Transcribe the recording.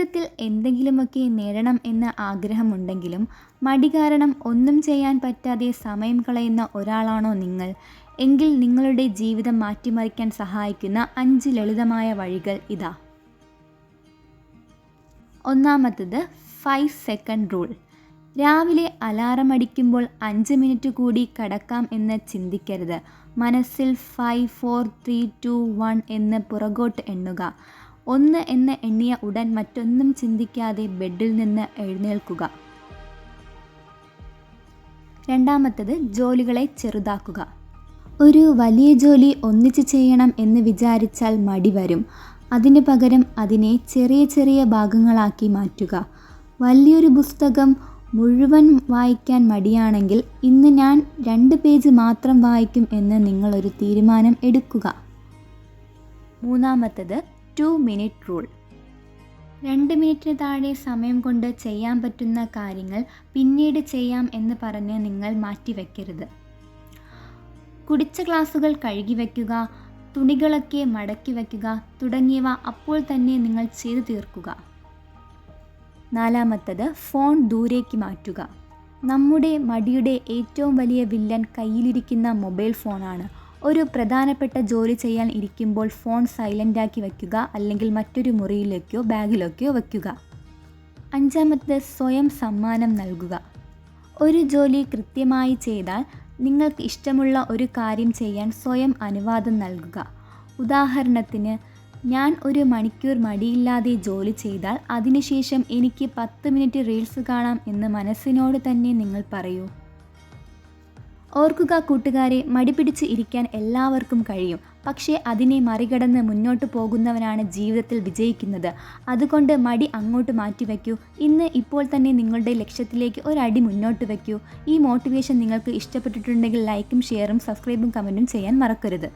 ജീവിതത്തിൽ എന്തെങ്കിലുമൊക്കെ നേടണം എന്ന ആഗ്രഹമുണ്ടെങ്കിലും മടി കാരണം ഒന്നും ചെയ്യാൻ പറ്റാതെ സമയം കളയുന്ന ഒരാളാണോ നിങ്ങൾ? എങ്കിൽ നിങ്ങളുടെ ജീവിതം മാറ്റിമറിക്കാൻ സഹായിക്കുന്ന 5 ലളിതമായ വഴികൾ ഇതാ. ഒന്നാമത്തത് 5 സെക്കൻഡ് റൂൾ. രാവിലെ അലാറം അടിക്കുമ്പോൾ 5 മിനിറ്റ് കൂടി കിടക്കാം എന്ന് ചിന്തിക്കരുത്. മനസ്സിൽ 5, 4, 3, 2, 1 എന്ന് പുറകോട്ട് എണ്ണുക. 1 എന്ന് എണ്ണിയ ഉടൻ മറ്റൊന്നും ചിന്തിക്കാതെ ബെഡിൽ നിന്ന് എഴുന്നേൽക്കുക. രണ്ടാമത്തത് ജോലികളെ ചെറുതാക്കുക. ഒരു വലിയ ജോലി ഒന്നിച്ച് ചെയ്യണം എന്ന് വിചാരിച്ചാൽ മടി വരും. അതിന് പകരം അതിനെ ചെറിയ ചെറിയ ഭാഗങ്ങളാക്കി മാറ്റുക. വലിയൊരു പുസ്തകം മുഴുവൻ വായിക്കാൻ മടിയാണെങ്കിൽ ഇന്ന് ഞാൻ 2 പേജ് മാത്രം വായിക്കും എന്ന് നിങ്ങളൊരു തീരുമാനം എടുക്കുക. മൂന്നാമത്തത് 2 മിനിറ്റ് റൂൾ. 2 മിനിറ്റിന് താഴെ സമയം കൊണ്ട് ചെയ്യാൻ പറ്റുന്ന കാര്യങ്ങൾ പിന്നീട് ചെയ്യാം എന്ന് പറഞ്ഞ് നിങ്ങൾ മാറ്റിവെക്കരുത്. കുടിച്ച ഗ്ലാസുകൾ കഴുകി വയ്ക്കുക, തുണികളൊക്കെ മടക്കി വയ്ക്കുക തുടങ്ങിയവ അപ്പോൾ തന്നെ നിങ്ങൾ ചെയ്തു തീർക്കുക. നാലാമത്തത് ഫോൺ ദൂരേക്ക് മാറ്റുക. നമ്മുടെ മടിയുടെ ഏറ്റവും വലിയ വില്ലൻ കയ്യിലിരിക്കുന്ന മൊബൈൽ ഫോണാണ്. ഒരു പ്രധാനപ്പെട്ട ജോലി ചെയ്യാൻ ഇരിക്കുമ്പോൾ ഫോൺ സൈലൻ്റാക്കി വയ്ക്കുക, അല്ലെങ്കിൽ മറ്റൊരു മുറിയിലേക്കോ ബാഗിലേക്കോ വയ്ക്കുക. അഞ്ചാമത്തത് സ്വയം സമ്മാനം നൽകുക. ഒരു ജോലി കൃത്യമായി ചെയ്താൽ നിങ്ങൾക്ക് ഇഷ്ടമുള്ള ഒരു കാര്യം ചെയ്യാൻ സ്വയം അനുവാദം നൽകുക. ഉദാഹരണത്തിന്, ഞാൻ 1 മണിക്കൂർ മടിയില്ലാതെ ജോലി ചെയ്താൽ അതിനുശേഷം എനിക്ക് 10 മിനിറ്റ് റീൽസ് കാണാം എന്ന് മനസ്സിനോട് തന്നെ നിങ്ങൾ പറയൂ. ഓർക്കുക കൂട്ടുകാരെ, മടി പിടിച്ച് ഇരിക്കാൻ എല്ലാവർക്കും കഴിയും. പക്ഷേ അതിനെ മറികടന്ന് മുന്നോട്ട് പോകുന്നവനാണ് ജീവിതത്തിൽ വിജയിക്കുന്നത്. അതുകൊണ്ട് മടി അങ്ങോട്ട് മാറ്റിവെക്കൂ. ഇപ്പോൾ തന്നെ നിങ്ങളുടെ ലക്ഷ്യത്തിലേക്ക് ഒരടി മുന്നോട്ട് വയ്ക്കൂ. ഈ മോട്ടിവേഷൻ നിങ്ങൾക്ക് ഇഷ്ടപ്പെട്ടിട്ടുണ്ടെങ്കിൽ ലൈക്കും ഷെയറും സബ്സ്ക്രൈബും കമൻറ്റും ചെയ്യാൻ മറക്കരുത്.